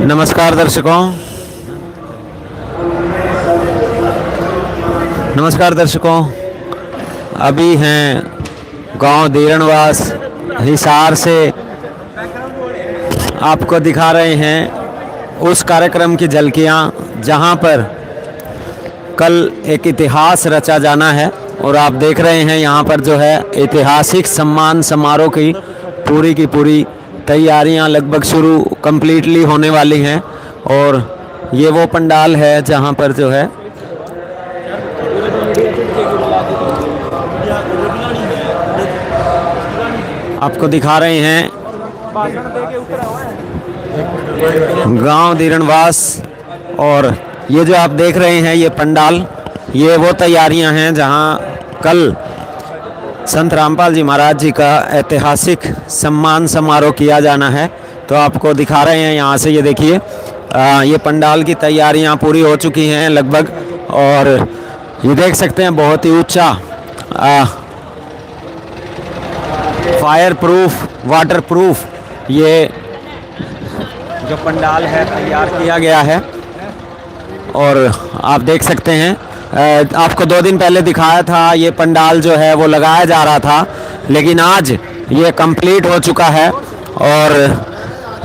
नमस्कार दर्शकों। नमस्कार दर्शकों, अभी हैं गांव धीरणवास हिसार से आपको दिखा रहे हैं उस कार्यक्रम की झलकियां जहां पर कल एक इतिहास रचा जाना है। और आप देख रहे हैं यहां पर जो है ऐतिहासिक सम्मान समारोह की पूरी तैयारियां लगभग शुरू कंप्लीटली होने वाली हैं। और ये वो पंडाल है जहां पर जो है आपको दिखा रहे हैं गांव धीरणवास। और ये जो आप देख रहे हैं ये पंडाल, ये वो तैयारियां हैं जहां कल संत रामपाल जी महाराज जी का ऐतिहासिक सम्मान समारोह किया जाना है। तो आपको दिखा रहे हैं यहाँ से, ये देखिए ये पंडाल की तैयारियां पूरी हो चुकी हैं लगभग। और ये देख सकते हैं बहुत ही ऊंचा फायर प्रूफ, वाटर प्रूफ ये जो पंडाल है तैयार किया गया है। और आप देख सकते हैं आपको 2 दिन पहले दिखाया था ये पंडाल जो है वो लगाया जा रहा था, लेकिन आज ये कंप्लीट हो चुका है और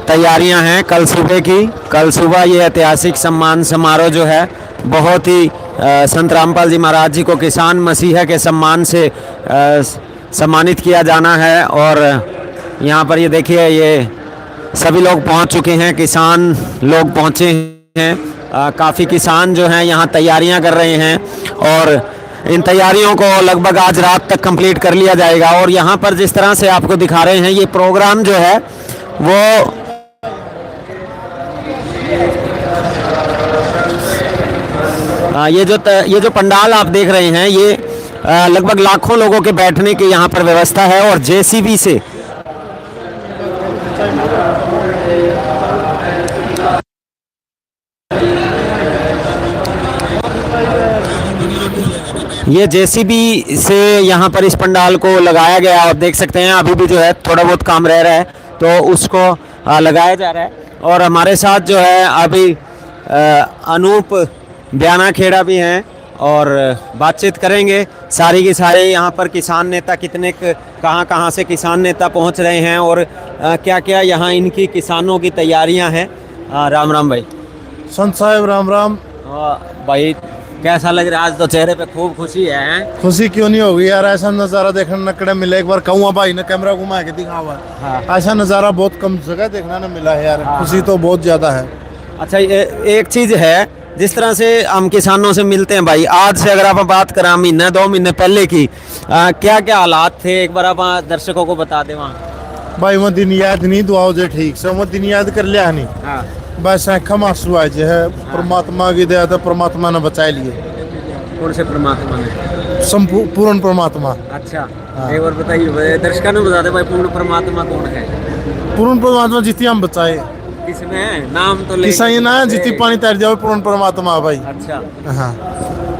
तैयारियां हैं कल सुबह की। कल सुबह ये ऐतिहासिक सम्मान समारोह जो है बहुत ही संत रामपाल जी महाराज जी को किसान मसीहा के सम्मान से सम्मानित किया जाना है। और यहाँ पर ये देखिए ये सभी लोग पहुँच चुके हैं, किसान लोग पहुँचे हैं। काफ़ी किसान जो हैं यहाँ तैयारियां कर रहे हैं और इन तैयारियों को लगभग आज रात तक कंप्लीट कर लिया जाएगा। और यहाँ पर जिस तरह से आपको दिखा रहे हैं ये प्रोग्राम जो है वो ये जो पंडाल आप देख रहे हैं ये लगभग लाखों लोगों के बैठने की यहाँ पर व्यवस्था है। और जेसीबी से ये जेसीबी से यहाँ पर इस पंडाल को लगाया गया। आप देख सकते हैं अभी भी जो है थोड़ा बहुत काम रह रहा है तो उसको लगाया जा रहा है। और हमारे साथ जो है अभी अनूप ब्याना खेड़ा भी हैं और बातचीत करेंगे सारी की सारी यहाँ पर किसान नेता कितने कहाँ से किसान नेता पहुँच रहे हैं और क्या क्या यहाँ इनकी किसानों की तैयारियाँ हैं। राम राम भाई। संत साहब राम राम। भाई कैसा लग रहा है? आज तो चेहरे पे खूब खुशी है। खुशी क्यों नहीं होगी यार, ऐसा नज़ारा देखने नकड़े मिले। एक बार कहूँगा भाई ने कैमरा घुमा के दिखा हुआ है। हाँ। ऐसा नज़ारा बहुत कम जगह देखने न मिला है यार। हाँ। खुशी तो बहुत ज़्यादा है। अच्छा एक चीज़ है, जिस तरह से हम किसानों से मिलते हैं भाई, आज से अगर आप बात करें महीना 2 महीने पहले की क्या क्या हालात थे, एक बार आप दर्शकों को बता दें। वहाँ भाई वो दिन याद नहीं दुआओ जे ठीक से वो दिन याद कर लिया नहीं। हाँ। बस आँखों आंसू आए जो है। परमात्मा की दया तो परमात्मा ने बचा लिए। कौन से परमात्मा ने? संपूर्ण परमात्मा। अच्छा एक बार बताइए दर्शकों ने, बता दे भाई पूर्ण परमात्मा कौन है? पूर्ण परमात्मा जितनी हम बचाए। किसमें है? नाम तो किसा ये ना जितनी पानी तैर जाओ पूर्ण परमात्मा भाई। अच्छा हाँ।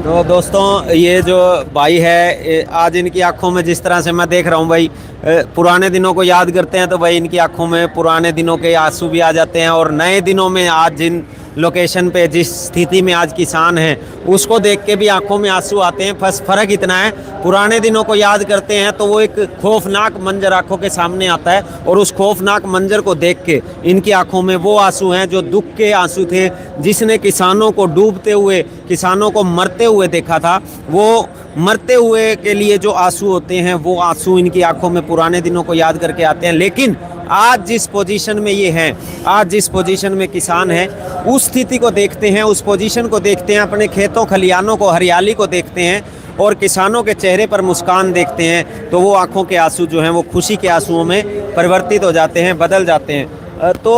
तो दोस्तों ये जो भाई है आज इनकी आंखों में जिस तरह से मैं देख रहा हूँ भाई, पुराने दिनों को याद करते हैं तो भाई इनकी आंखों में पुराने दिनों के आंसू भी आ जाते हैं। और नए दिनों में आज जिन लोकेशन पे जिस स्थिति में आज किसान हैं उसको देख के भी आंखों में आंसू आते हैं। बस फ़र्क इतना है, पुराने दिनों को याद करते हैं तो वो एक खौफनाक मंजर आंखों के सामने आता है और उस खौफनाक मंजर को देख के इनकी आंखों में वो आंसू हैं जो दुख के आंसू थे। जिसने किसानों को डूबते हुए, किसानों को मरते हुए देखा था, वो मरते हुए के लिए जो आंसू होते हैं वो आंसू इनकी आंखों में पुराने दिनों को याद करके आते हैं। लेकिन आज जिस पोजीशन में ये हैं, आज जिस पोजीशन में किसान हैं, उस स्थिति को देखते हैं, उस पोजीशन को देखते हैं, अपने खेतों खलियानों को, हरियाली को देखते हैं और किसानों के चेहरे पर मुस्कान देखते हैं तो वो आंखों के आंसू जो हैं वो खुशी के आंसुओं में परिवर्तित हो जाते हैं, बदल जाते हैं। तो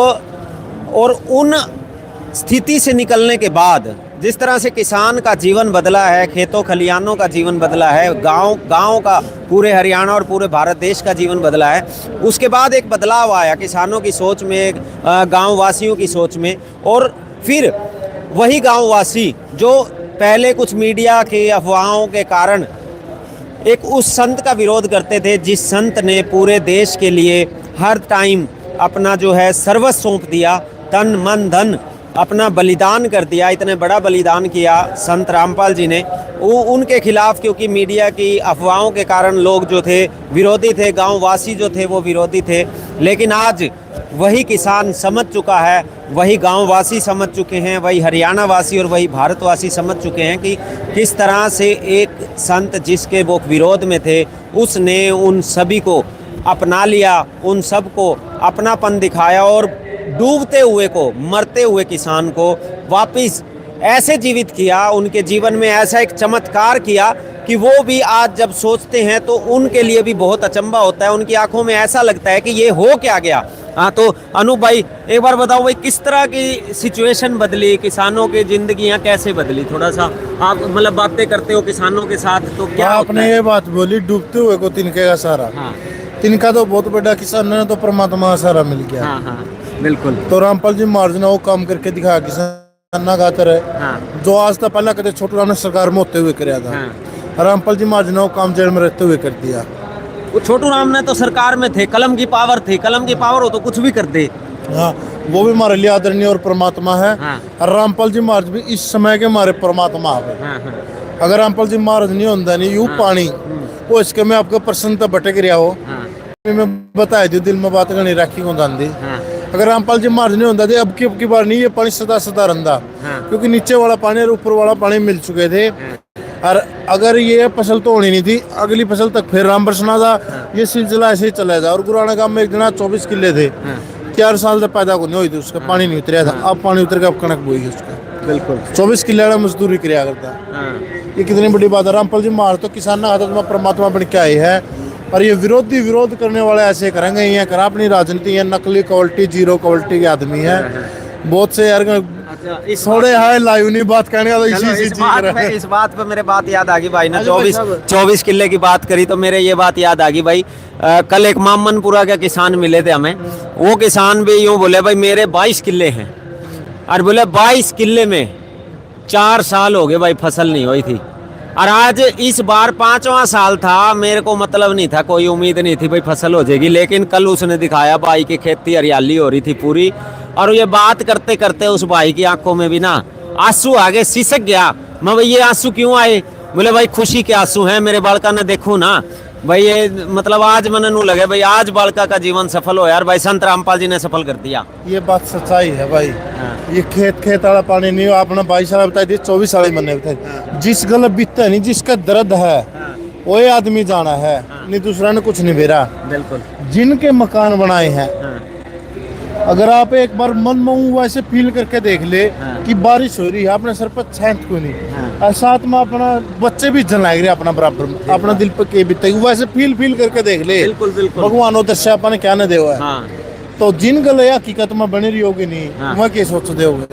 और उन स्थिति से निकलने के बाद जिस तरह से किसान का जीवन बदला है, खेतों खलियानों का जीवन बदला है, गांव का, पूरे हरियाणा और पूरे भारत देश का जीवन बदला है, उसके बाद एक बदलाव आया किसानों की सोच में, गांव वासियों की सोच में। और फिर वही गांव वासी जो पहले कुछ मीडिया के अफवाहों के कारण एक उस संत का विरोध करते थे जिस संत ने पूरे देश के लिए हर टाइम अपना जो है सर्वस्व सौंप दिया, तन मन धन अपना बलिदान कर दिया, इतने बड़ा बलिदान किया संत रामपाल जी ने। उनके खिलाफ क्योंकि मीडिया की अफवाहों के कारण लोग जो थे विरोधी थे, गांववासी जो थे वो विरोधी थे, लेकिन आज वही किसान समझ चुका है, वही गांववासी समझ चुके हैं, वही हरियाणा वासी और वही भारतवासी समझ चुके हैं कि किस तरह से एक संत जिसके वो विरोध में थे उसने उन सभी को अपना लिया, उन सबको अपनापन दिखाया और डूबते हुए को, मरते हुए किसान को वापस ऐसे जीवित किया, उनके जीवन में ऐसा एक चमत्कार किया कि वो भी आज जब सोचते हैं तो उनके लिए भी बहुत अचंभा होता है, उनकी आंखों में ऐसा लगता है कि ये हो क्या गया। हाँ, तो अनूप भाई एक बार बताओ भाई, किस तरह की सिचुएशन बदली, किसानों की जिंदगियां कैसे बदली? थोड़ा सा आप मतलब बातें करते हो किसानों के साथ तो क्या आपने ये बात बोली, डूबते हुए को तिनके का सहारा। हाँ तिनका तो बहुत बड़ा किसान है, तो परमात्मा का सहारा मिल गया। हाँ हाँ बिल्कुल। तो रामपाल जी महाराज ने वो काम करके दिखाया किसान ना खातर है, हाँ जो आज तक पहले कदे छोटू राम ने सरकार में होते हुए कराया था। हाँ। रामपाल जी महाराज ने वो काम जेल में रहते हुए कर दिया। वो छोटू राम ने तो सरकार में थे, कलम की पावर थी, कलम की पावर हो तो कुछ भी कर दे। हाँ, वो भी हमारे लिए आदरणीय और परमात्मा है। हाँ। और रामपाल जी महाराज भी इस समय के हमारे परमात्मा है। हाँ हाँ अगर रामपाल जी महाराज नहीं होता नहीं यू पानी वो इसके में आपका प्रसन्नता भटक रहा हो, हाँ मैं बताया जो दिल में बात करनी राखी को दांदी। हाँ अगर रामपाल जी महाराज नहीं होता थे अब की बार नहीं, ये पानी सदा सदा रंदा, हाँ। क्योंकि नीचे वाला पानी और ऊपर वाला पानी मिल चुके थे। और अगर ये फसल तो होनी नहीं थी, अगली फसल तक फिर राम बरसना था, ये सिलसिला ऐसे ही चला था। और गुराना गांव में एक जना 24 किले थे, 4 साल से पैदा को नहीं हुई थी, उसका पानी नहीं उतरा था। अब पानी उतर के अब कनक बोई उसका, बिल्कुल 24 किले वाला मजदूरी किया करता। हाँ ये कितनी बड़ी बात है। रामपाल जी महाराज तो किसान ना खाता तो परमात्मा बन के आए है। और ये विरोध करने वाले ऐसे करेंगे, ये करा अपनी राजनीति, ये नकली क्वालिटी, जीरो क्वालिटी के आदमी है बहुत से यार। अच्छा, इस थोड़े है लाइव नहीं बात करने का, तो चलो, इसी इस बात पे मेरे बात याद आ गई भाई ने, अच्छा भाई 24 किले की बात करी तो मेरे ये बात याद आ गई भाई। कल एक मामनपुरा के किसान मिले थे हमें, वो किसान भी यूं बोले भाई मेरे 22 किले हैं, और बोले 22 किले में 4 साल हो गए भाई फसल नहीं हुई थी। और आज इस बार 5वां साल था, मेरे को मतलब नहीं था, कोई उम्मीद नहीं थी भाई फसल हो जाएगी, लेकिन कल उसने दिखाया भाई की खेती हरियाली हो रही थी पूरी। और ये बात करते करते उस भाई की आंखों में भी ना आंसू आ गए, सिसक गया। मैं भाई ये आंसू क्यों आए? बोले भाई खुशी के आंसू हैं, मेरे बालका ने देखो ना भाई, ये मतलब आज मैंने नू लगे भाई आज बालका का जीवन सफल हो यार भाई, संत रामपाल जी ने सफल कर दिया। ये बात सच्चाई है भाई। हाँ। ये खेत वाला पानी नहीं हो, आपने 22 साल बताई थी, 24 साल मैंने बताई। जिस गल बीतता नहीं, जिसका दर्द है वो आदमी जाना है, नहीं दूसरा ने कुछ नहीं बेरा। बिल्कुल। जिनके मकान बनाए हैं, अगर आप एक बार मन में वैसे फील करके देख ले कि बारिश हो रही है, अपने सर पर छेंट क्यों नहीं, और साथ में अपना बच्चे भी जल रहे अपना बराबर में, अपना दिल पर के बीते वैसे फील करके देख ले। बिल्कुल बिल्कुल। भगवान उधर से अपने क्या न देवा है। हाँ। तो जिन गल हकीकत में बनी रही होगी नहीं, वह क्या सोच दोगे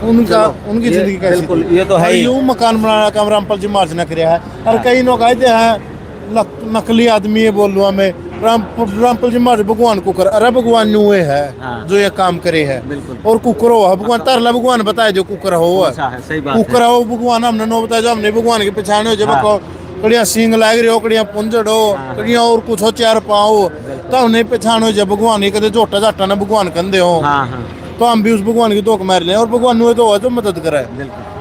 उनका, उनकी जिंदगी कैसी? बिल्कुल, ये तो है ही। यूं मकान बनाना काम रामपाल जी महाराज ने किया है। और कई लोग कहते हैं नकली आदमी है, बोल रहा मैं रामपाल जी महाराज भगवान कुकर, अरे भगवान नुए है जो ये काम करे है। और कुकर हो भगवान, तारला भगवान बताए जो कुकर हो, कुकर हो भगवान हमने नो बताया जो हमने भगवान के पछाने हो, जब कड़िया सींग लाग रही हो, कड़िया पुंजड़ हो, कड़िया और कुछ हो, 4 पाँव हो, तो हमने पछानो जब भगवान ही कदे झोटा झाटा ना भगवान कंधे हो, तो हम भी उस भगवान की धोख मार ले। और भगवान नुए तो हो जो मदद करे।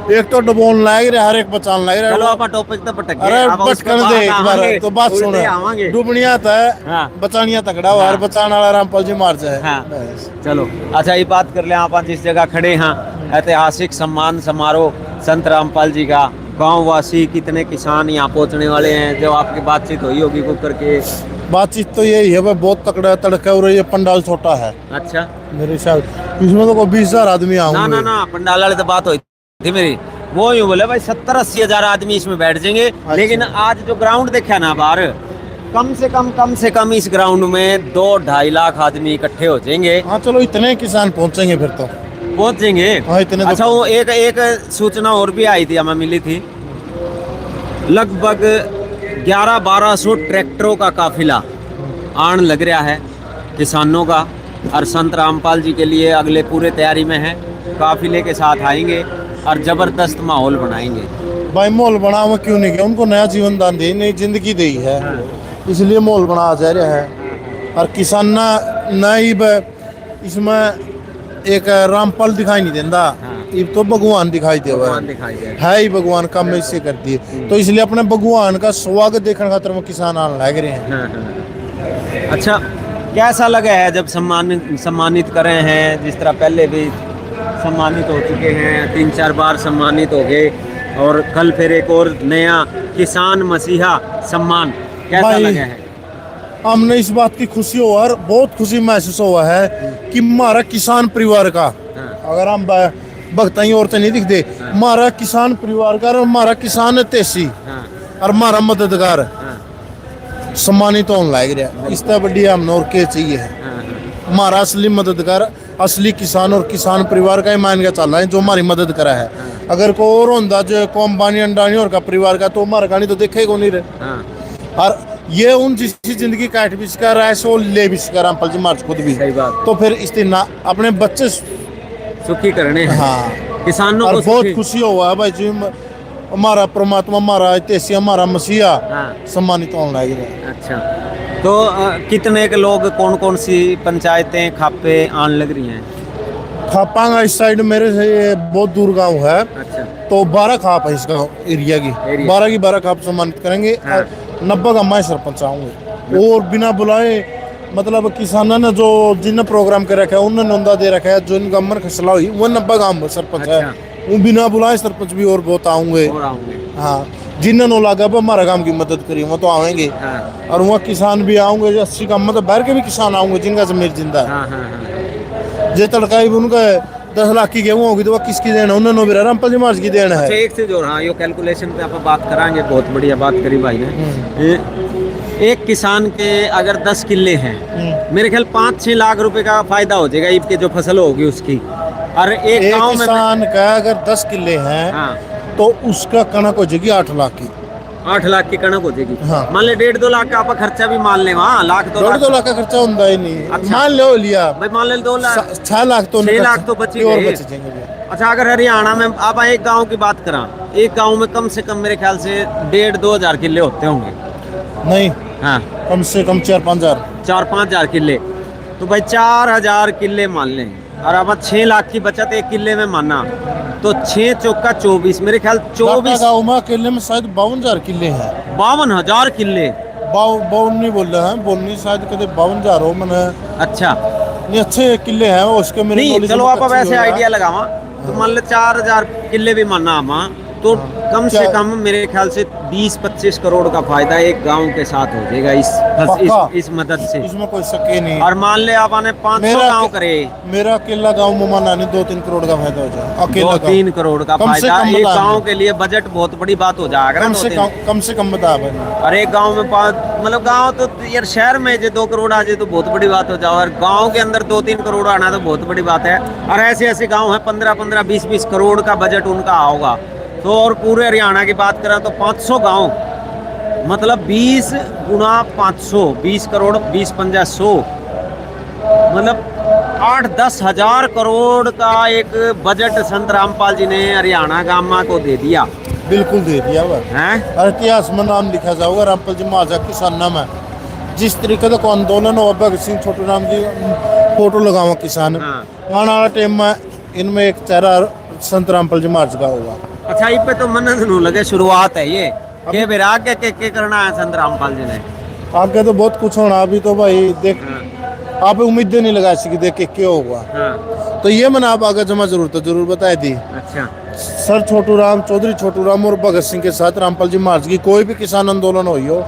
एक तो डबोन लाग रहे, हर एक बचान लाग रहे। चलो आप टॉपिक तो पटक गए, अरे अब उस पे बटकन दे एक बार आवांगे, तो बात सुन, आवांगे। डुबनिया है हाँ। बचानिया तकड़ा हो, हर बचाने वाला रामपाल जी महाराज है। हाँ। चलो अच्छा ये बात कर ले, आप जिस जगह खड़े हैं, ऐतिहासिक सम्मान समारोह संत रामपाल जी का, गाँव वासी कितने किसान यहाँ पहुँचने वाले हैं, जब आपकी बातचीत हुई होगी कुकर के? बातचीत तो यही है भाई, बहुत तकड़ा तड़का और ये पंडाल छोटा है। अच्छा, मेरे हिसाब इसमें तो 20,000 आदमी आऊंगे। ना पंडाल वाले तो बात हुई थी मेरी, वो यूँ बोले भाई 70-80 हजार आदमी इसमें बैठ जाएंगे। अच्छा। लेकिन आज जो ग्राउंड देखा ना बाहर, कम से कम इस ग्राउंड में 2-2.5 लाख आदमी इकट्ठे हो जाएंगे। हाँ चलो इतने किसान पहुंचेंगे फिर तो पहुंचेंगे। हाँ इतने तो। अच्छा वो एक सूचना और भी आई थी, हमें मिली थी, लगभग 1100-1200 ट्रैक्टरों का काफिला आन लग रहा है किसानों का, और संत रामपाल जी के लिए अगले पूरे तैयारी में है, काफिले के साथ आएंगे और जबरदस्त माहौल बनाएंगे। भाई माहौल बना हुआ क्यों नहीं किया, उनको नया जीवन दान दी, नई जिंदगी दी है, इसलिए माहौल बना जा रहा है। और किसान ना नहीं इसमें एक रामपाल दिखाई नहीं देता, ये तो भगवान दिखाई दे भगवान दिखाई दे रहा है ही भगवान काम इससे करती है। तो इसलिए अपने भगवान का स्वागत देखने खातर वो किसान आने लग रहे हैं। हाँ। अच्छा, कैसा लगा है जब सम्मानित करे हैं, जिस तरह पहले भी सम्मानित हो चुके हैं, 3-4 बार सम्मानित हो गए, और कल फिर एक और नया किसान मसीहा सम्मान, कैसा भाई, लगा है? हमने इस बात की खुशी हुआ और बहुत खुशी महसूस हुआ है कि हमारा किसान परिवार का, अगर हम भगत ही और तो नहीं दिखते, हमारा किसान परिवार का और हमारा किसान तेसी और हमारा मददगार सम्मानित होने लग रहा है। इससे बढ़िया हमने और क्या चाहिए है। हमारा असली मददगार, असली किसान और किसान परिवार का ही मान के चल रहा है जो हमारी मदद करा है। अगर कोई और होता जो अंबानी अंडानी और का परिवार का, तो हमारा कहानी तो देखे ही नहीं रहे। और ये उन जिसकी जिंदगी काट भी सका रहा है, सो ले भी सका रामपाल जी मार्च खुद भी। सही बात। तो फिर इस दिन अपने बच्चे सुखी करने हैं। हाँ, किसानों और को बहुत सुखी। खुशी हुआ है भाई जी, हमारा परमात्मा, हमारा तेसी, हमारा मसीहा सम्मानित होने लग रहा है। अच्छा, तो कितने के लोग, कौन कौन सी पंचायतें खापे आने लग रही हैं? खापांगा इस साइड मेरे से ये बहुत दूर गांव है। अच्छा, तो 12 खाप है इस गाँव एरिया की, 12 की 12 खाप सम्मानित करेंगे। 90 का मैं सरपंच आऊंगे, और बिना बुलाए, मतलब किसानों ने जो जिन प्रोग्राम कर रखा है उन्होंने नंदा दे रखा है, जो इन गमन खसला हुई वो 90 गांव सरपंच है। वो बिना बुलाए सरपंच भी और बहुत आऊंगे। हाँ, जिन्होंने लगा हमारा काम की मदद करी वो तो आवेंगे। और वहाँ किसान भी आऊंगे, 80 का मतलब बाहर के भी किसान आऊंगे जिनका जमीर जिंदा है। जे तड़काई भी उनका 10 लाख की गेहूं होगी तो वह किसकी देन है? उन्होंने भी रामपाल जी मार्च की देन है। एक से जो, हाँ, ये कैलकुलेशन पे आप बात कराएंगे, बहुत बढ़िया बात करी भाई ने। एक किसान के अगर 10 किले हैं, मेरे ख्याल 5-6 लाख रुपए का फायदा हो जाएगा ईब के जो फसल होगी उसकी। और एक गांव में किसान का अगर 10 किले हैं तो उसका कणक हो जाएगी 8 लाख की। 8 लाख की कणक हो जाएगी। हाँ। मान ले 1.5-2 लाख का आप खर्चा भी मान ले, वहाँ लाख 1.5-2 लाख का खर्चा होता ही नहीं। अच्छा। मान लो लिया भाई, मान ले 2 लाख, 6 लाख तो 6 लाख तो बच ही और गए। बच जाएंगे। अच्छा, अगर हरियाणा में आप एक गांव की बात करा, एक गांव में कम से कम मेरे ख्याल से 1.5-2 हजार किले होते होंगे। नहीं, हाँ, कम से कम 4-5 हजार, 4-5 हजार किले। तो भाई 4,000 किले मान लें, और अब 6 लाख की बचत एक किले में माना, तो 6 चौका 24, मेरे ख्याल 24 गाँव में किले में शायद 52,000 किले हैं। 52,000 किले। 52 नहीं बोल रहे हैं, बोलनी शायद कदे 52,000 हो मैंने। अच्छा, ये अच्छे किले हैं उसके मेरे नहीं, knowledge चलो में आप अच्छी वैसे हो रहा है। आइडिया लगावा, तो मान ले 4,000 किले भी माना हम, तो कम से कम मेरे ख्याल से 20-25 करोड़ का फायदा एक गांव के साथ हो जाएगा इस मदद से। इसमें कोई शक ही नहीं। और मान ले आपने 500 गांव करे, मेरा अकेला गांव में माना नहीं 2-3 करोड़ का फायदा हो जाए। अकेला 2-3 करोड़ का फायदा एक गांव के लिए, बजट बहुत बड़ी बात हो जाएगा। कम से कम बता भाई। और एक गांव में मतलब गांव तो यार, शहर में जो 2 करोड़ आ जाए तो बहुत बड़ी बात हो जाए, और गांव के अंदर 2-3 करोड़ आना तो बहुत बड़ी बात है। और ऐसे ऐसे गांव है 15-15, 20-20 करोड़ का बजट उनका होगा। तो और पूरे हरियाणा की बात करें तो 500 गांव, मतलब 20 गुना 500, 20 करोड़, 20-50 100, मतलब 8-10 हजार करोड़ का एक बजट संत रामपाल जी ने हरियाणा गामा को दे दिया। बिल्कुल दे दिया हुआ है। और इतिहास में नाम लिखा जाऊंगा रामपाल जी महाराज किसान नाम है। जिस तरीके का आंदोलन हुआ, भगत सिंह छोटू राम जी फोटो लगावा किसान, आने वाला टाइम में इनमें एक चेहरा संत रामपाल जी महाराज का होगा। अच्छा, इस पे तो मनन नू लगे शुरुआत है ये के विराग के करना है संत रामपाल जी ने। आगे तो बहुत कुछ होना, अभी तो भाई देख आप उम्मीद नहीं लगा सकी देख के क्या होगा। तो ये मैंने आप आगे जमा जरूर बताई थी। अच्छा, सर छोटू राम, चौधरी छोटू राम और भगत सिंह के साथ रामपाल जी महाराज की कोई भी किसान आंदोलन हुई हो,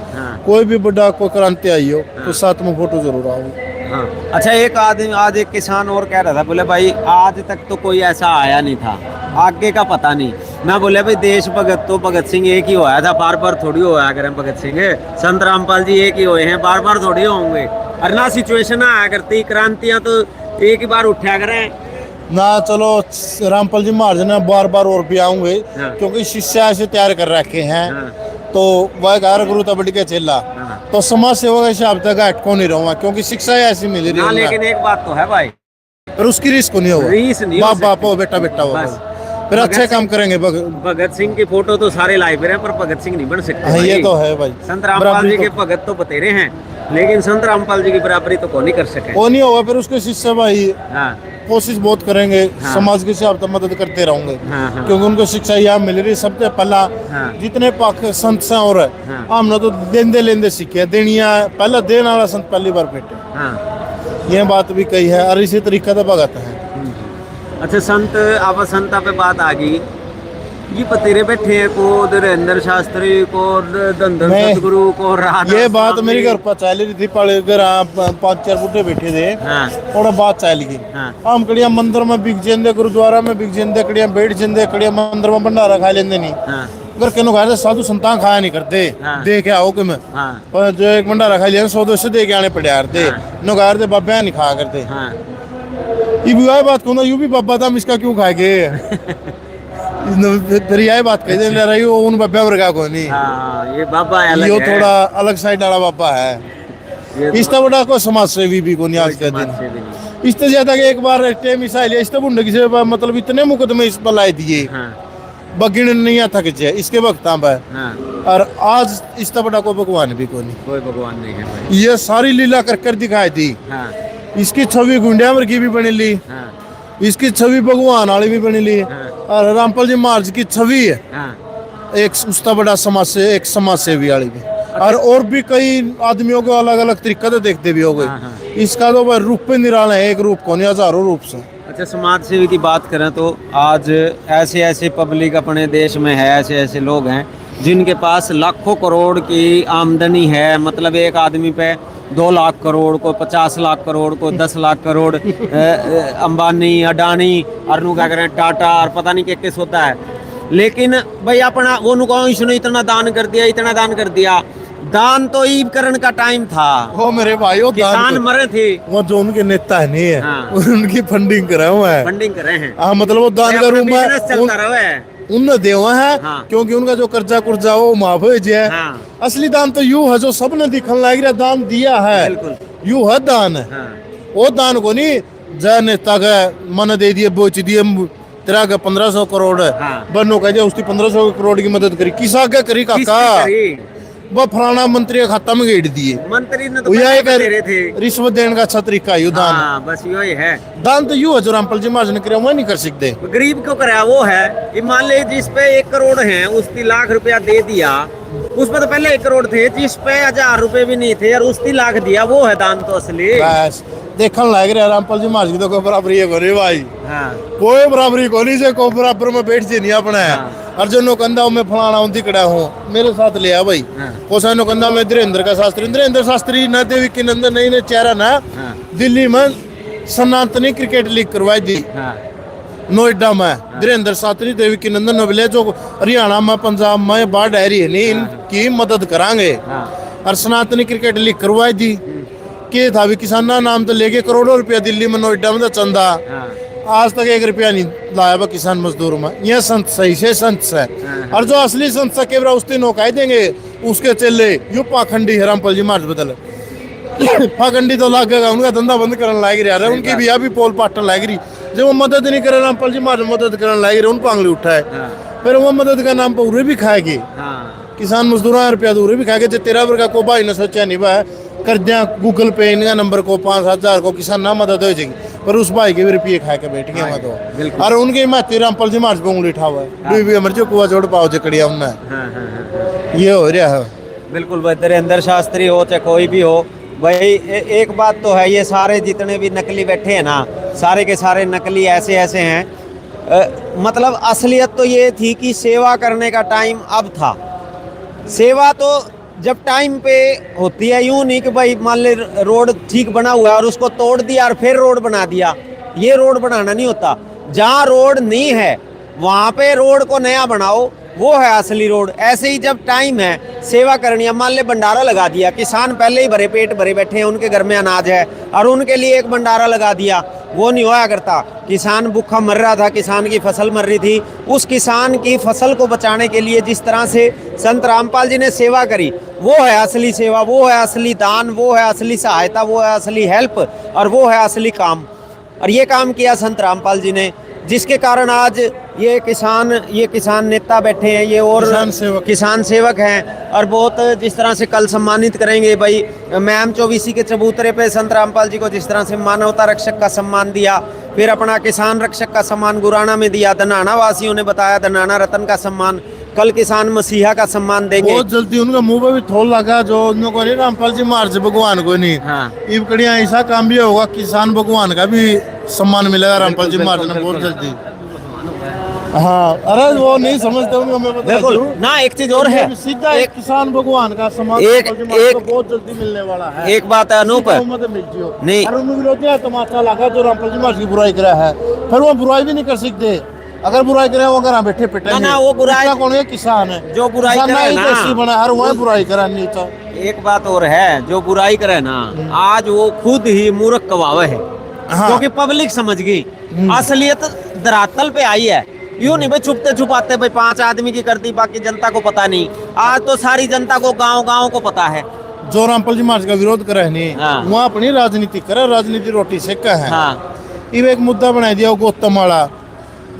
कोई भी बड़ा कोई क्रांति आई हो, तो साथ में फोटो जरूर आओगे। हाँ। अच्छा, एक आदमी, आज एक किसान और कह रहा था, बोले भाई आज तक तो कोई ऐसा आया नहीं था, आगे का पता नहीं। मैं बोले भाई देश भगत तो भगत सिंह एक ही होया था, बार बार थोड़ी होया करें भगत सिंह, संत रामपाल जी एक ही हुए हैं, बार बार थोड़ी होंगे। और ना सिचुएशन आया करती, क्रांतियां तो एक ही बार उठा करें ना। चलो रामपाल जी महाराज ने बार बार और भी आऊंगे, क्योंकि शिष्य ऐसे तैयार कर रखे हैं। तो वह घर गुरु तबड़ी के चेला, तो समाज सेवा के हिसाब तक अटको नहीं रहूंगा, क्योंकि शिक्षा ऐसी मिल रही है। लेकिन एक बात तो है भाई, पर उसकी रिस्क नहीं होगा। बाप बाप हो, बेटा बेटा हो, फिर अच्छे काम करेंगे। भगत सिंह की फोटो तो सारे लाए फिर हैं, पर भगत सिंह नहीं बन सकते। ये तो है भाई। संत रामपाल जी के भगत तो बतेरे हैं, लेकिन संत रामपाल जी की बराबरी तो कौन नहीं कर सके। वो नहीं होगा, फिर उसके शिष्य भाई हाँ कोशिश बहुत करेंगे, हाँ। समाज की सेवा तो मदद करते रहेंगे, हाँ, हाँ। क्योंकि उनको शिक्षा यहाँ मिल रही। सबसे पहला हाँ। जितने पाक संत से और हाँ। हमने तो लेंदे लेंदे सीखे, देनिया पहला देने वाला संत पहली बार भेटे, हाँ। ये बात भी कही है। और इसी तरीका तो भगत है। अच्छा संत, आप संता पे बात आ गई, ये पतेरे बैठे हैं को धीरेन्द्र शास्त्री को धनधन मैं- सतगुरु को राधा ये बात स्वामी। मेरी घर पर चल रही थी, पड़े घर 5-4 बूढ़े बैठे थे, हाँ थोड़ा बात चल गई। हाँ हम कड़िया मंदिर में बिक जेंदे, गुरुद्वारा में बिक जेंदे, कड़िया बैठ जेंदे, कड़िया मंदिर में भंडारा खा लेंदे नहीं। हाँ अगर कहनो खाया साधु संतान खाया नहीं करते, हाँ। दे के आओ कि मैं हाँ पर जो एक भंडारा खा लिया 100-200 दे के आने पड़े यार दे, हाँ। नगार दे बाबा नहीं खाया करते। हाँ ये भी वही बात कहूँ, यू भी बाबा था, हम इसका क्यों खाएंगे। फिर यही बात कह दे रही हो, उन बाबा वर्गा को नहीं, हाँ, ये बाबा अलग यो है। थोड़ा अलग साइड वाला बाबा है। ये इससे बड़ा कोई समाज सेवी भी को नहीं आज के समाज दिन। से भी नहीं। इससे ज्यादा कि एक बार टेम मिसाइल इससे बुंडगी से मतलब इतने मुकदमे इस पर लाए दिए, हाँ बगिन नहीं था कि इसके वक्त है। हाँ, और आज इससे बड़ा कोई भगवान भी को नहीं। कोई भगवान नहीं है भाई। ये सारी लीला कर कर दिखाई थी। हाँ इसकी छवि गुंडियामर की भी बनी ली, हाँ इसकी छवि भगवान वाली भी बनी ली, हाँ और रामपाल जी महाराज की छवि है हाँ। एक उसका बड़ा समाज से एक समाज सेवी वाली भी। और भी कई आदमियों को अलग अलग तरीका से देखते भी हो गए। हाँ, हाँ। इसका तो भाई रूप पे निराला है, एक रूप को नहीं, हजारों रूप से। अच्छा समाज सेवी की बात करें तो आज ऐसे ऐसे पब्लिक अपने देश में है, ऐसे ऐसे लोग हैं जिनके पास लाखों करोड़ की आमदनी है। मतलब एक आदमी पे 2 लाख करोड़ को 50 लाख करोड़ को 10 लाख करोड़ अंबानी अडानी और नु क्या करें टाटा और पता नहीं किस होता है। लेकिन भाई अपना वो नु कहो इसने इतना दान कर दिया, इतना दान कर दिया। दान तो ईब करण का टाइम था, वो मेरे भाई वो किसान मरे थे, वो जो उनके नेता है नहीं है, हाँ। उनकी फंडिंग कर रहे हुए हैं। फंडिंग कर रहे हैं। हाँ मतलब वो दान अपना का रूम बिजनेस चलता है, रहा है। उनने देवा है, हाँ। क्योंकि उनका जो कर्जा कुर्जा वो माफ हो जाए। हाँ असली दान तो यू है जो सबने दिखने लग रहा, दान दिया है, बिल्कुल। यू है दान है। हाँ वो दान को नहीं जय नेता का मन दे दिए, बोच दिए, तेरा का 1500 करोड़ है, हाँ। बनो कह दिया उसकी 1500 करोड़ की मदद करी, किसा क्या करी किसकी काका, करी? वो फलाना मंत्री का खाता में गेड़ दिए। मंत्री ने तो वो यही पैसे दे रहे थे। रिश्वत देने का अच्छा तरीका है, यू दान। हाँ बस यही है। दान तो यू है जो रामपाल जी महाराज ने किया, वो नहीं कर सकते। गरीब क्यों करा वो है कि मान ले जिस पे 1 करोड़ है उसकी लाख रुपया दे दिया, उसमें तो पहले 1 करोड़ थे, जिस पे 1000 रुपए भी नहीं थे और उसकी लाख दिया, वो है दान तो असली। बस देखने लग रहा रामपाल जी महाराज की तो कोई बराबरी है कोई भाई, हाँ कोई बराबरी को नहीं से कोई बराबर में बैठ जे नहीं अपना है। हाँ। और जो नौकंदा मैं फलाना हूँ दिकड़ा हूँ, मेरे साथ ले आ भाई। हाँ। कोसा नौकंदा में धीरेन्द्र शास्त्री न देवी के नंदन नहीं ने चेहरा ना हाँ दिल्ली में सनातनी क्रिकेट लीग करवाई दी, हाँ नोएडा में धीरेन्द्र शास्त्री देवी की नंदन नोबले जो हरियाणा में पंजाब में बाढ़ आ रही है नहीं, इनकी मदद करांगे। हाँ और सनातनी क्रिकेट लीग करवाई दी के था भी किसाना नाम तो लेके करोड़ों रुपया दिल्ली में नोएडा में तो चंदा, हाँ आज तक 1 रुपया नहीं लाया बा किसान मजदूर में। यह संत सही से संत है। और जो असली संत से केवरा उस दिन नौकाई देंगे उसके चले यू पाखंडी है रामपाल जी महाराज बदल पाखंडी तो लागेगा, उनका धंधा बंद करने लाग रहा है, उनकी भी अभी पोल पाटन लाग रही। जब वो मदद नहीं करे रामपाल जी महाराज मदद करने लाग रहे, उन पांगली उठाए, हाँ फिर वो मदद का नाम पर उरे भी खाएगी। हाँ किसान मजदूर रुपया दूर भी खाएंगे। जो 13 वर्ग का को भाई ने सोचा नहीं भाई कर दिया गूगल पे इनका नंबर को 5,000 को किसान ना मदद हो जाएगी, पर उस भाई के भी रुपये खा के बैठ गए वहाँ बिल्कुल। तो। और उनके माते रामपाल जी महाराज को उंगली उठा हुआ है, भी मर्जी कुआ जोड़ पाओ जकड़िया उनने, हाँ हाँ। ये हो रहा है। बिल्कुल भाई, धीरेन्द्र शास्त्री हो चाहे कोई भी हो भाई, एक बात तो है, ये सारे जितने भी नकली बैठे हैं ना, सारे के सारे नकली ऐसे ऐसे हैं। मतलब असलियत तो ये थी कि सेवा करने का टाइम अब था। सेवा तो जब टाइम पे होती है, यूं नहीं कि भाई मान ले रोड ठीक बना हुआ है और उसको तोड़ दिया और फिर रोड बना दिया, ये रोड बनाना नहीं होता। जहाँ रोड नहीं है वहाँ पे रोड को नया बनाओ, वो है असली रोड। ऐसे ही जब टाइम है सेवा करनी है, मान ले भंडारा लगा दिया, किसान पहले ही भरे पेट भरे बैठे हैं, उनके घर में अनाज है और उनके लिए एक भंडारा लगा दिया, वो नहीं होया करता। किसान भूखा मर रहा था, किसान की फसल मर रही थी, उस किसान की फसल को बचाने के लिए जिस तरह से संत रामपाल जी ने सेवा करी, वो है असली सेवा, वो है असली दान, वो है असली सहायता, वो है असली हेल्प और वो है असली काम। और ये काम किया संत रामपाल जी ने, जिसके कारण आज ये किसान नेता बैठे हैं, ये और किसान सेवक हैं, और बहुत जिस तरह से कल सम्मानित करेंगे भाई मैम 24 के चबूतरे पे संत रामपाल जी को जिस तरह से मानवता रक्षक का सम्मान दिया, फिर अपना किसान रक्षक का सम्मान गुराना में दिया, धनाना वासियों ने बताया धनाना रतन का सम्मान, कल किसान मसीहा का सम्मान देंगे। बहुत जल्दी उनका मुंह पे भी थोल लगा जो उनको नहीं रामपाल जी मार्च भगवान को नहीं। हाँ। इब कड़िया ऐसा काम भी होगा, किसान भगवान का भी सम्मान मिलेगा रामपाल जी मार्च में बहुत जल्दी। हाँ, अरे वो नहीं समझते होंगे, मैं बता बिल्कुल दूं। ना। एक चीज और है, सीधा एक किसान भगवान का सम्मान एक बहुत जल्दी मिलने वाला है। एक बात है अनूप, नहीं तमाशा लगा जो रामपाल जी मार्च की बुराई करा है, फिर वो बुराई भी नहीं कर सकते। अगर बुराई करे वो अगर बैठे पिटे ना वो बुराई कौन है, किसान है जो बुराई करे ना, बना हर वह बुराई करा नहीं था। एक बात और है, जो बुराई करे ना आज वो खुद ही मूर्ख कवावे है। हाँ। क्योंकि पब्लिक समझ गई, असलियत धरातल पे आई है। यूं नहीं भाई छुपते छुपाते भाई 5 आदमी की करती, बाकी जनता को पता नहीं। आज तो सारी जनता को गांव को पता है। जो रामपाल जी मार्च का विरोध करे नहीं, हाँ। वहाँ अपनी राजनीति करे, राजनीति रोटी सेका है। हाँ। इब एक मुद्दा बना दिया गौतम वाला,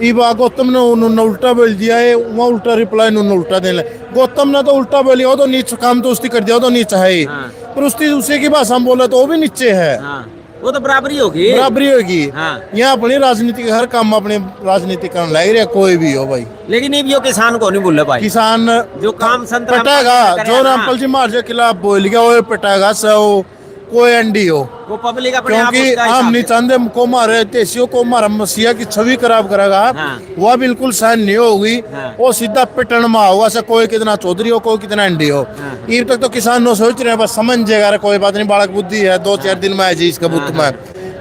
इब गौतम ने उन्होंने उल्टा बोल दिया है, वहाँ उल्टा रिप्लाई उन्होंने उल्टा देने। गौतम ने तो उल्टा बोलिया, वो तो नीच काम तो उसकी कर दिया, वो तो नीच है ही। हाँ। पर उसकी उसी की भाषा में बोला तो वो भी नीचे है। हाँ। वो तो बराबरी होगी, बराबरी होगी। हाँ। यहाँ अपनी राजनीति हर काम में अपनी राजनीति करने लग रहा, कोई भी हो भाई। लेकिन ये भी किसान को नहीं भूले भाई, किसान जो काम संत पटेगा, जो रामपाल जी मार्च के खिलाफ बोल गया वो पटेगा, सो कोई एंडी हो, वो पब्लिक अपने आप क्योंकि उसका हम हिसाब नहीं चाहते को मारे देशियों को मारा मसीहा की छवि खराब करेगा। हाँ। वह बिल्कुल सहन नहीं होगी। हाँ। वो सीधा पिटन में होगा, से कोई कितना चौधरी हो, कोई कितना एंडी हो। हाँ। ये तक तो किसान नो सोच रहे हैं, बस समझ जाएगा कोई बात नहीं, बालक बुद्धि है, 2-4 दिन में आ जाए इसका बुद्ध में,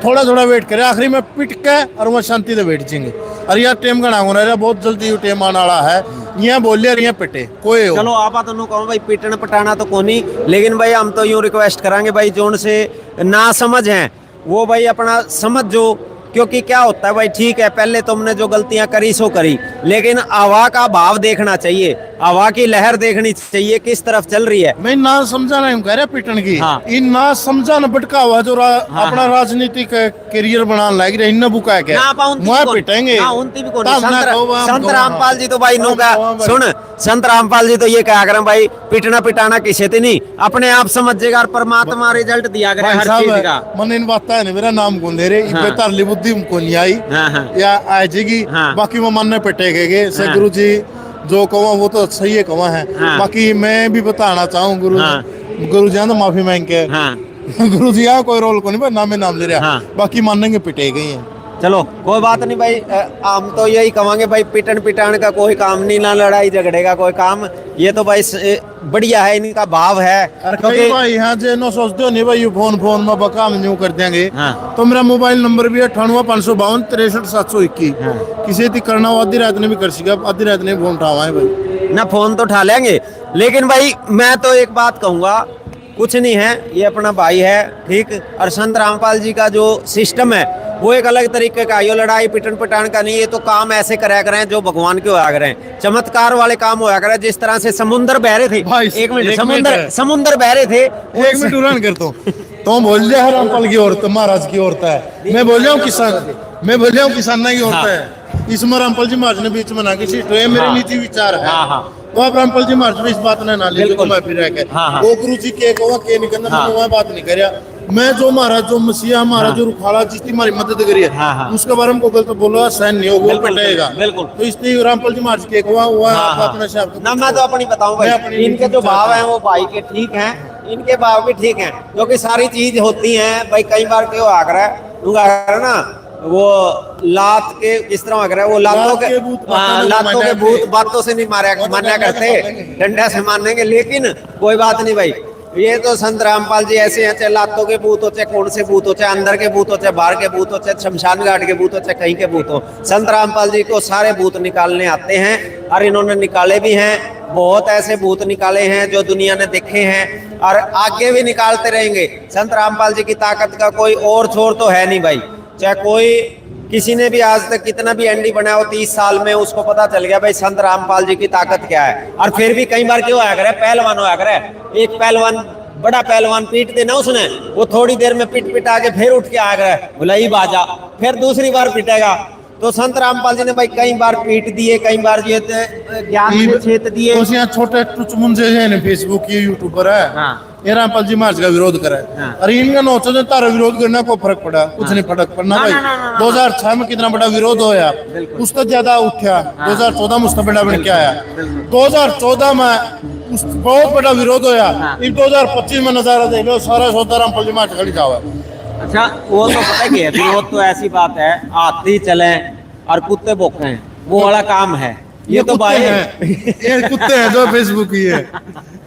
थोड़ा थोड़ा वेट करे, आखिरी में पिट के और वह शांति से बैठ जाएंगे। और यह टेम का नाम होना बहुत जल्दी टेम आने वाला है। यहाँ बोलिए और यहाँ पिटे कोई हो। चलो आप तो कहो भाई पिटन पटाना तो कोनी, लेकिन भाई हम तो यूं रिक्वेस्ट करांगे भाई जोन से ना समझ हैं वो भाई अपना समझ जो, क्योंकि क्या होता है भाई ठीक है पहले तुमने जो गलतियां करी सो करी, लेकिन हवा का भाव देखना चाहिए, हवा की लहर देखनी चाहिए किस तरफ चल रही है। मैं ना समझा नहीं कह रहा पिटन की। हाँ। इन ना समझा न भटका हुआ जो अपना राजनीतिक करियर बनाने लग रहे, इन बुका है क्या वहाँ पिटेंगे। संत रामपाल जी तो भाई नो का सुन, संत रामपाल जी तो ये कहा करें भाई पिटना पिटाना किसे थे नहीं, अपने आप समझेगा और परमात्मा रिजल्ट दिया करे हर चीज का। मन इन बात है मेरा नाम कौन दे रहे, बेतारली बुद्धि को नहीं आई या आ जाएगी, बाकी वो मन पिटेगे से गुरु जी जो कहो वो तो सही है कहा है। बाकी मैं भी बताना चाहूँ गुरु जी तो माफी मांग के गुरु जी यहाँ कोई रोल को नहीं, नाम नाम ले रहा। बाकी मानेंगे पिटे गई है। चलो कोई बात नहीं भाई, हम तो यही कहेंगे भाई पिटन पिटान का कोई काम नहीं, ना लड़ाई झगड़े का कोई काम, ये तो भाई बढ़िया है, इनका भाव है। क्योंकि भाई यहाँ जे नो सोचते हो नहीं भाई फोन में बका में न्यू कर देंगे। तो मेरा मोबाइल नंबर भी है 98 552 63 721। किसी थी करना हो आधी रात ने भी कर सके, आधी रात ने फोन उठावा है भाई ना, फोन तो उठा लेंगे। लेकिन भाई मैं तो एक बात कहूँगा, कुछ नहीं है, ये अपना भाई है ठीक, और संत रामपाल जी का जो सिस्टम है वो एक अलग तरीके का, ये लड़ाई पिटन पिटान का नहीं, ये तो काम ऐसे कराया करें जो भगवान के होया करें, चमत्कार वाले काम होया करें। जिस तरह से समुद्र बह रहे थे, एक मिनट समुद्र बह रहे थे, एक मिनट उड़ान करता हूँ तो बोल रहे रामपाल की औरत महाराज की औरत है, मैं बोल रहा हूँ किसान, मैं बोल रहा हूँ किसान की औरत है। इसमें रामपाल जी महाराज ने बीच में ना किसी तो ये मेरी नीति विचार है। वो आप रामपाल जी महाराज में इस बात ने ना ले मैं फिर वो गुरु जी के निकलना मैं बात नहीं कर मैं जो महाराज जो मसीहा हमारा जो रुखाड़ा जिसकी हमारी मदद करी है उसके बारे में गलत बोलो सहन नहीं होगा, पटेगा। तो इसलिए रामपाल जी महाराज के अपने शब्द ना मैं तो अपनी बताऊं भाई, इनके जो भाव हैं वो भाई के ठीक हैं, इनके भाव भी ठीक हैं, क्योंकि सारी चीज होती है भाई। कई बार क्यों आकर है ना वो लात के इस तरह आकर है, वो लातों के भूत बातों से नहीं मारना करते, डंडा से मारनेंगे। लेकिन कोई बात नहीं भाई, ये तो संत रामपाल जी ऐसे हैं, चाहे लातों के भूत हो, चाहे कौन से भूत हो, चाहे अंदर के भूत हो, चाहे बाहर के भूत हो, चाहे शमशान घाट के भूत हो, चाहे कहीं के भूत हो, संत रामपाल जी को सारे भूत निकालने आते हैं और इन्होंने निकाले भी हैं। बहुत ऐसे भूत निकाले हैं जो दुनिया ने देखे हैं और आगे भी निकालते रहेंगे। संत रामपाल जी की ताकत का कोई और छोर तो है नहीं भाई। चाहे कोई किसी ने भी आज तक कितना भी एंडी बनाया हो 30 साल में, उसको पता चल गया भाई संत रामपाल जी की ताकत क्या है। और फिर भी कई बार क्यों आया करे, पहलवान होया करे, एक पहलवान बड़ा पहलवान पीट देना उसने, वो थोड़ी देर में पिट पिटा के फिर उठ के आ गए, बोला ही बाजा, फिर दूसरी बार पिटेगा, तो संत रामपाल जी ने भाई कई बार पीट दिए, कई बार ये ज्ञान से छेद दिए। उस यहाँ छोटे टुच मुंजे हैं ने फेसबुक ये यूट्यूबर है, हाँ। ये रामपाल जी महाराज का विरोध करे। हाँ। अरे इनका नोचो जो तारा विरोध करना को फर्क पड़ा, कुछ नहीं फर्क पड़ना भाई। 2006 में कितना बड़ा विरोध होया, उसका ज्यादा उठा। 2014 में उसका बड़ा बन के आया। 2014 में उस बहुत बड़ा विरोध होया। 2025 में नजारा देख लो, सारा सौदा रामपाल जी महाराज खड़ी जावा। अच्छा, वो तो पता ही है, विरोध तो ऐसी बात है, आते ही चले और कुत्ते भौंके, वो वाला काम है। ये तो भाई ये कुत्ते हैं जो फेसबुक ही है,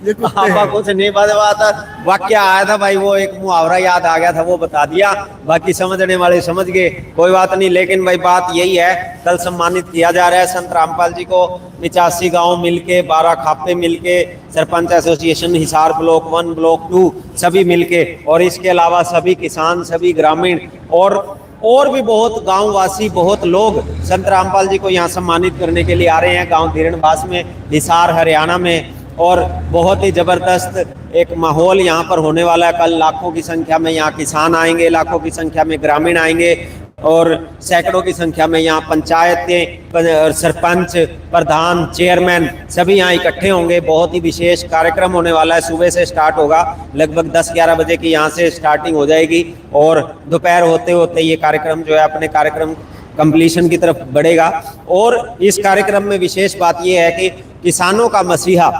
ये कुत्ते हैं। कुछ नहीं बात वाक्य आया था भाई, वो एक मुहावरा याद आ गया था, वो बता दिया, बाकी समझने वाले समझ गए, कोई बात नहीं। लेकिन भाई बात यही है, कल सम्मानित किया जा रहा है संत रामपाल जी को। 85 गांव मिलके, 12 खापे मिलके, sarpanch association Hisar block 1 block 2 सभी मिलके, और इसके अलावा सभी किसान, सभी ग्रामीण और भी बहुत गांववासी, बहुत लोग संत रामपाल जी को यहाँ सम्मानित करने के लिए आ रहे हैं। गांव धीरणबास में, हिसार हरियाणा में, और बहुत ही जबरदस्त एक माहौल यहाँ पर होने वाला है। कल लाखों की संख्या में यहाँ किसान आएंगे, लाखों की संख्या में ग्रामीण आएंगे, और सैकड़ों की संख्या में यहाँ पंचायतें, सरपंच, प्रधान, चेयरमैन सभी यहाँ इकट्ठे होंगे। बहुत ही विशेष कार्यक्रम होने वाला है। सुबह से स्टार्ट होगा, लगभग 10-11 बजे की यहाँ से स्टार्टिंग हो जाएगी, और दोपहर होते होते ये कार्यक्रम जो है अपने कार्यक्रम कंप्लीशन की तरफ बढ़ेगा। और इस कार्यक्रम में विशेष बात यह है कि किसानों का मसीहा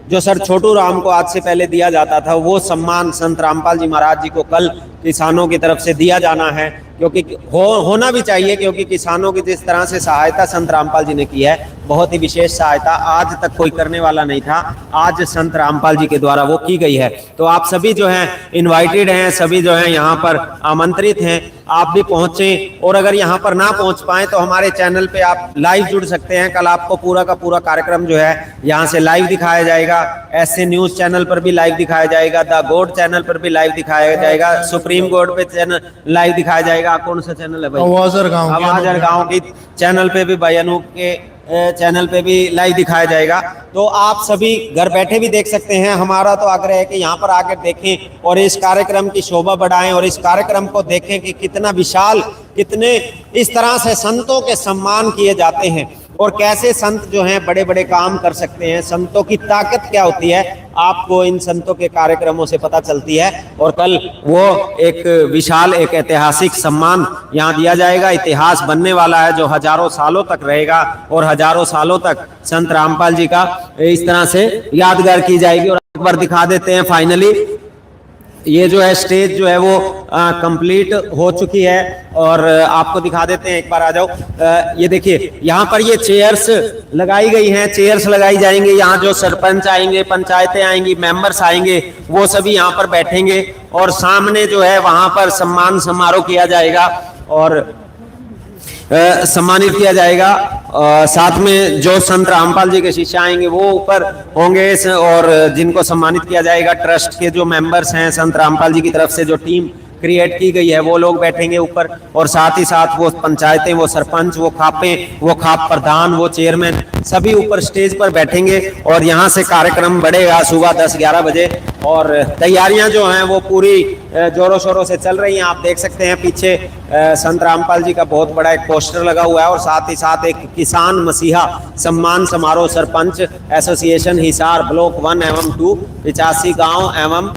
जो सर छोटू राम को आज से पहले दिया जाता था, वो सम्मान संत रामपाल जी महाराज जी को कल किसानों की तरफ से दिया जाना है, क्योंकि होना भी चाहिए, क्योंकि किसानों की जिस तरह से सहायता संत रामपाल जी ने की है, बहुत ही विशेष सहायता आज तक कोई करने वाला नहीं था, आज संत रामपाल जी के द्वारा वो की गई है। तो आप सभी जो हैं इनवाइटेड हैं, सभी जो हैं यहाँ पर आमंत्रित हैं, आप भी पहुँचें। और अगर यहाँ पर ना पहुँच पाएँ तो हमारे चैनल पे आप लाइव जुड़ सकते हैं। कल आपको पूरा का पूरा कार्यक्रम जो है यहाँ से लाइव दिखाया जाएगा। ऐसे न्यूज़ चैनल पर भी लाइव दिखाया जाएगा, द गोड चैनल पर भी लाइव दिखाया जाएगा, सुप्रीम गोड पे चैनल लाइव दिखाया जाएगा। कौन सा चैनल है भाई? आवाज़ गाँव की चैनल पे भी, भाई अनूप के चैनल पे भी लाइव दिखाया जाएगा। तो आप सभी घर बैठे भी देख सकते हैं। हमारा तो आग्रह है कि यहाँ पर आकर देखें और इस कार्यक्रम की शोभा बढ़ाएं, और इस कार्यक्रम को देखें कि कितना विशाल, कितने इस तरह से संतों के सम्मान किए जाते हैं, और कैसे संत जो हैं बड़े बड़े काम कर सकते हैं। संतों की ताकत क्या होती है, आपको इन संतों के कार्यक्रमों से पता चलती है। और कल वो एक विशाल, एक ऐतिहासिक सम्मान यहाँ दिया जाएगा। इतिहास बनने वाला है जो हजारों सालों तक रहेगा, और हजारों सालों तक संत रामपाल जी का इस तरह से यादगार की जाएगी। और एक बार दिखा देते हैं, फाइनली ये जो है स्टेज जो है वो कंप्लीट हो चुकी है, और आपको दिखा देते हैं, एक बार आ जाओ। ये देखिए यहाँ पर ये चेयर्स लगाई गई हैं, चेयर्स लगाई जाएंगे। यहाँ जो सरपंच आएंगे, पंचायतें आएंगी, मेंबर्स आएंगे, वो सभी यहाँ पर बैठेंगे, और सामने जो है वहाँ पर सम्मान समारोह किया जाएगा और सम्मानित किया जाएगा। साथ में जो संत रामपाल जी के शिष्य आएंगे वो ऊपर होंगे, और जिनको सम्मानित किया जाएगा ट्रस्ट के जो मेंबर्स हैं, संत रामपाल जी की तरफ से जो टीम क्रिएट की गई है वो लोग बैठेंगे ऊपर, और साथ ही साथ वो पंचायतें, वो सरपंच, वो खापे, वो खाप प्रधान, वो चेयरमैन सभी ऊपर स्टेज पर बैठेंगे। और यहाँ से कार्यक्रम बढ़ेगा सुबह 10-11 बजे, और तैयारियां जो हैं वो पूरी जोरों शोरों से चल रही हैं। आप देख सकते हैं पीछे संत रामपाल जी का बहुत बड़ा एक पोस्टर लगा हुआ है, और साथ ही साथ एक किसान मसीहा सम्मान समारोह सरपंच एसोसिएशन हिसार ब्लॉक 1 एवं 2, 85 गाँव एवं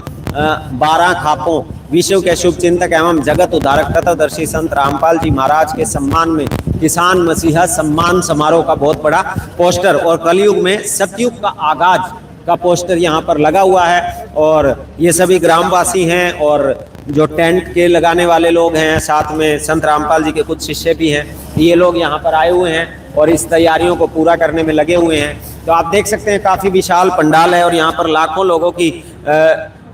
12 खापों, विश्व के शुभ चिंतक एवं जगत उद्धारक तत्वदर्शी संत रामपाल जी महाराज के सम्मान में किसान मसीहा सम्मान समारोह का बहुत बड़ा पोस्टर, और कलयुग में सतयुग का आगाज का पोस्टर यहाँ पर लगा हुआ है। और ये सभी ग्रामवासी हैं, और जो टेंट के लगाने वाले लोग हैं, साथ में संत रामपाल जी के कुछ शिष्य भी हैं, ये लोग यहाँ पर आए हुए हैं और इस तैयारियों को पूरा करने में लगे हुए हैं। तो आप देख सकते हैं काफ़ी विशाल पंडाल है, और यहाँ पर लाखों लोगों की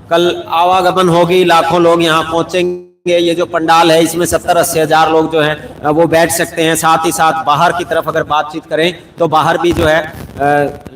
कल आवागमन होगी, लाखों लोग यहाँ पहुँचेंगे। ये जो पंडाल है इसमें 70-80 हज़ार लोग जो हैं वो बैठ सकते हैं। साथ ही साथ बाहर की तरफ अगर बातचीत करें तो बाहर भी जो है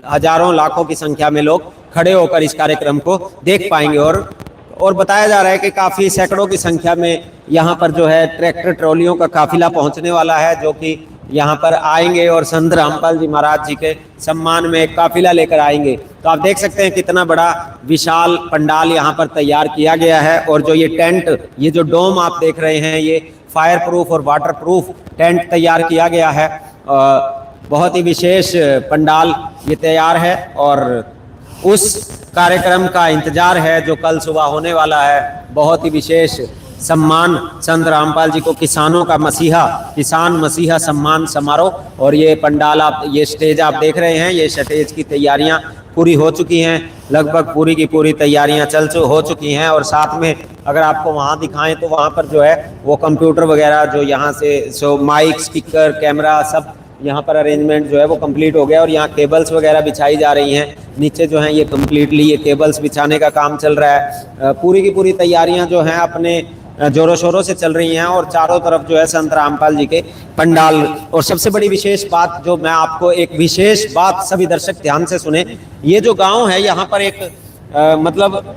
हजारों लाखों की संख्या में लोग खड़े होकर इस कार्यक्रम को देख पाएंगे। और बताया जा रहा है कि काफ़ी सैकड़ों की संख्या में यहाँ पर जो है ट्रैक्टर ट्रॉलियों का काफिला पहुँचने वाला है, जो कि यहाँ पर आएंगे और संत रामपाल जी महाराज जी के सम्मान में एक काफिला लेकर आएंगे। तो आप देख सकते हैं कितना बड़ा विशाल पंडाल यहाँ पर तैयार किया गया है। और जो ये टेंट, ये जो डोम आप देख रहे हैं, ये फायर प्रूफ और वाटर प्रूफ टेंट तैयार किया गया है। बहुत ही विशेष पंडाल ये तैयार है और उस कार्यक्रम का इंतजार है जो कल सुबह होने वाला है। बहुत ही विशेष सम्मान संत रामपाल जी को, किसानों का मसीहा, किसान मसीहा सम्मान समारोह। और ये पंडाल आप, ये स्टेज आप देख रहे हैं, ये स्टेज की तैयारियां पूरी हो चुकी हैं, लगभग पूरी की पूरी तैयारियां हो चुकी हैं। और साथ में अगर आपको वहाँ दिखाएं तो वहाँ पर जो है वो कंप्यूटर वगैरह जो यहाँ से माइक, स्पीकर, कैमरा सब यहाँ पर अरेंजमेंट जो है वो कंप्लीट हो गया। और यहाँ केबल्स वगैरह बिछाई जा रही हैं, नीचे जो हैं ये कम्प्लीटली ये केबल्स बिछाने का काम चल रहा है। पूरी की पूरी तैयारियां जो हैं अपने जोरों शोरों से चल रही हैं और चारों तरफ जो है संत रामपाल जी के पंडाल। और सबसे बड़ी विशेष बात जो मैं आपको, एक विशेष बात सभी दर्शक ध्यान से सुने, ये जो गांव है यहाँ पर एक मतलब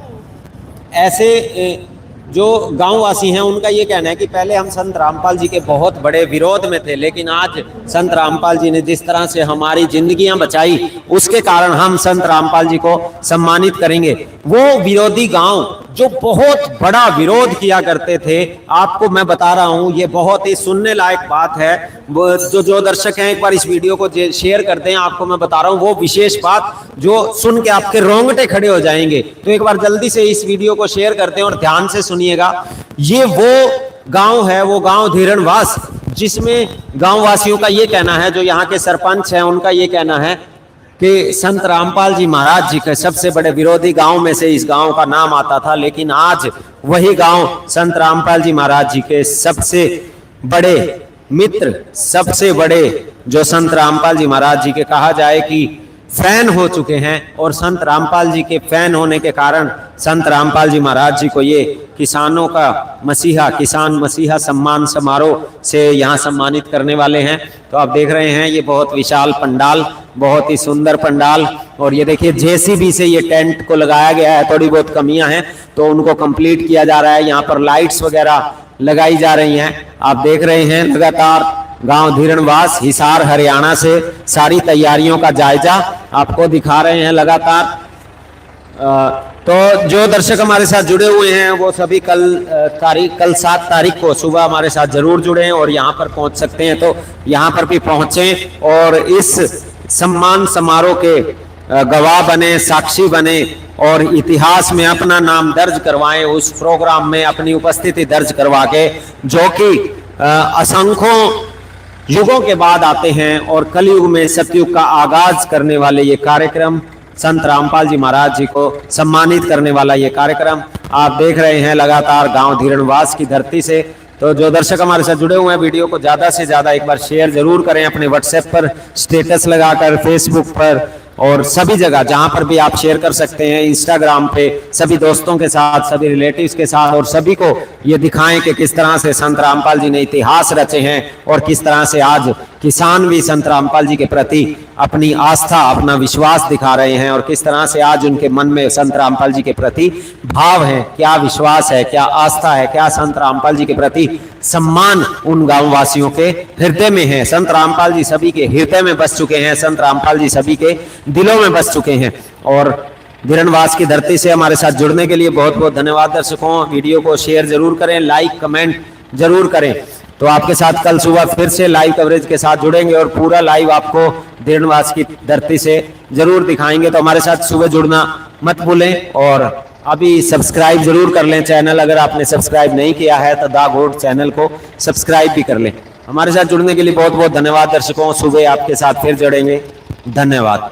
ऐसे जो गांववासी हैं उनका ये कहना है कि पहले हम संत रामपाल जी के बहुत बड़े विरोध में थे, लेकिन आज संत रामपाल जी ने जिस तरह से हमारी जिंदगियां बचाई उसके कारण हम संत रामपाल जी को सम्मानित करेंगे। वो विरोधी गांव जो बहुत बड़ा विरोध किया करते थे, आपको मैं बता रहा हूं, ये बहुत ही सुनने लायक बात है। जो दर्शक हैं एक बार इस वीडियो को शेयर करते हैं, आपको मैं बता रहा हूं वो विशेष बात जो सुन के आपके रोंगटे खड़े हो जाएंगे। तो एक बार जल्दी से इस वीडियो को शेयर करते हैं और ध्यान से सुनिएगा। ये वो गांव है, वो गांव धीरणवास, जिसमें गांववासियों का ये कहना है, जो यहाँ के सरपंच हैं उनका ये कहना है कि संत रामपाल जी महाराज जी के सबसे बड़े विरोधी गांव में से इस गांव का नाम आता था, लेकिन आज वही गांव संत रामपाल जी महाराज जी के सबसे बड़े मित्र, सबसे बड़े जो संत रामपाल जी महाराज जी के कहा जाए कि फैन हो चुके हैं। और संत रामपाल जी के फैन होने के कारण संत रामपाल जी महाराज जी को ये किसानों का मसीहा, किसान मसीहा सम्मान समारोह से यहाँ सम्मानित करने वाले हैं। तो आप देख रहे हैं ये बहुत विशाल पंडाल, बहुत ही सुंदर पंडाल। और ये देखिए जेसीबी से ये टेंट को लगाया गया है, थोड़ी बहुत कमियां हैं तो उनको कंप्लीट किया जा रहा है। यहाँ पर लाइट्स वगैरह लगाई जा रही हैं। आप देख रहे हैं लगातार गांव धीरणवास, हिसार, हरियाणा से सारी तैयारियों का जायजा आपको दिखा रहे हैं लगातार। तो जो दर्शक हमारे साथ जुड़े हुए हैं वो सभी कल 7 तारीख को सुबह हमारे साथ जरूर जुड़ें और यहाँ पर पहुँच सकते हैं तो यहाँ पर भी पहुँचें और इस सम्मान समारोह के गवाह बने, साक्षी बने और इतिहास में अपना नाम दर्ज करवाएं। उस प्रोग्राम में अपनी उपस्थिति दर्ज करवा के, जो कि असंख्यों युगों के बाद आते हैं और कलयुग में सतयुग का आगाज करने वाले ये कार्यक्रम, संत रामपाल जी महाराज जी को सम्मानित करने वाला ये कार्यक्रम आप देख रहे हैं लगातार गांव धीरणवास की धरती से। तो जो दर्शक हमारे साथ जुड़े हुए हैं, वीडियो को ज़्यादा से ज़्यादा एक बार शेयर जरूर करें, अपने व्हाट्सएप पर स्टेटस लगाकर, फेसबुक पर और सभी जगह जहां पर भी आप शेयर कर सकते हैं, इंस्टाग्राम पे सभी दोस्तों के साथ, सभी रिलेटिव्स के साथ, और सभी को ये दिखाएं कि किस तरह से संत रामपाल जी ने इतिहास रचे हैं और किस तरह से आज किसान भी संत रामपाल जी के प्रति अपनी आस्था, अपना विश्वास दिखा रहे हैं और किस तरह से आज उनके मन में संत रामपाल जी के प्रति भाव है, क्या विश्वास है, क्या आस्था है, क्या संत रामपाल जी के प्रति सम्मान उन गांववासियों के हृदय में है। संत रामपाल जी सभी के हृदय में बस चुके हैं, संत रामपाल जी सभी के दिलों में बस चुके हैं। और धीरणवास की धरती से हमारे साथ जुड़ने के लिए बहुत बहुत धन्यवाद दर्शकों। वीडियो को शेयर जरूर करें, लाइक कमेंट जरूर करें। तो आपके साथ कल सुबह फिर से लाइव कवरेज के साथ जुड़ेंगे और पूरा लाइव आपको धीरणवास की धरती से जरूर दिखाएंगे। तो हमारे साथ सुबह जुड़ना मत भूलें और अभी सब्सक्राइब जरूर कर लें चैनल, अगर आपने सब्सक्राइब नहीं किया है तो द घोट चैनल को सब्सक्राइब भी कर लें। हमारे साथ जुड़ने के लिए बहुत बहुत धन्यवाद दर्शकों। सुबह आपके साथ फिर जुड़ेंगे, धन्यवाद।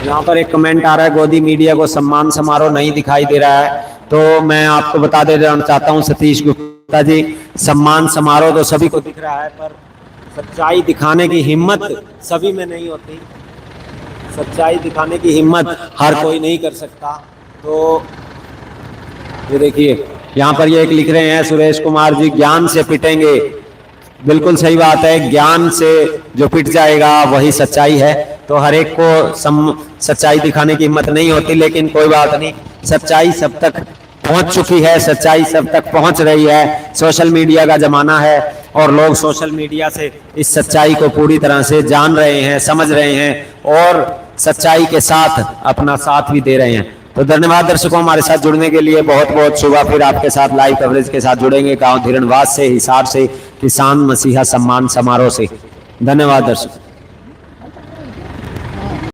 यहाँ पर एक कमेंट आ रहा है, गोदी मीडिया को सम्मान समारोह नहीं दिखाई दे रहा है। तो मैं आपको बता देना चाहता हूँ सतीश गुप्ता जी, सम्मान समारोह तो सभी को दिख रहा है, पर सच्चाई दिखाने की हिम्मत सभी में नहीं होती। सच्चाई दिखाने की हिम्मत हर कोई नहीं कर सकता। तो ये देखिए यहाँ पर ये एक लिख रहे हैं सुरेश कुमार जी, ज्ञान से पिटेंगे। बिल्कुल सही बात है, ज्ञान से जो पिट जाएगा वही सच्चाई है। तो हर एक को सच्चाई दिखाने की हिम्मत नहीं होती, लेकिन कोई बात नहीं, सच्चाई सब तक पहुंच चुकी है, सच्चाई सब तक पहुंच रही है। सोशल मीडिया का जमाना है और लोग सोशल मीडिया से इस सच्चाई को पूरी तरह से जान रहे हैं, समझ रहे हैं और सच्चाई के साथ अपना साथ भी दे रहे हैं। तो धन्यवाद दर्शकों, हमारे साथ जुड़ने के लिए बहुत बहुत। सुबह फिर आपके साथ लाइव कवरेज के साथ जुड़ेंगे गांव धीरणवास से, हिसार से, किसान मसीहा सम्मान समारोह से। धन्यवाद दर्शक।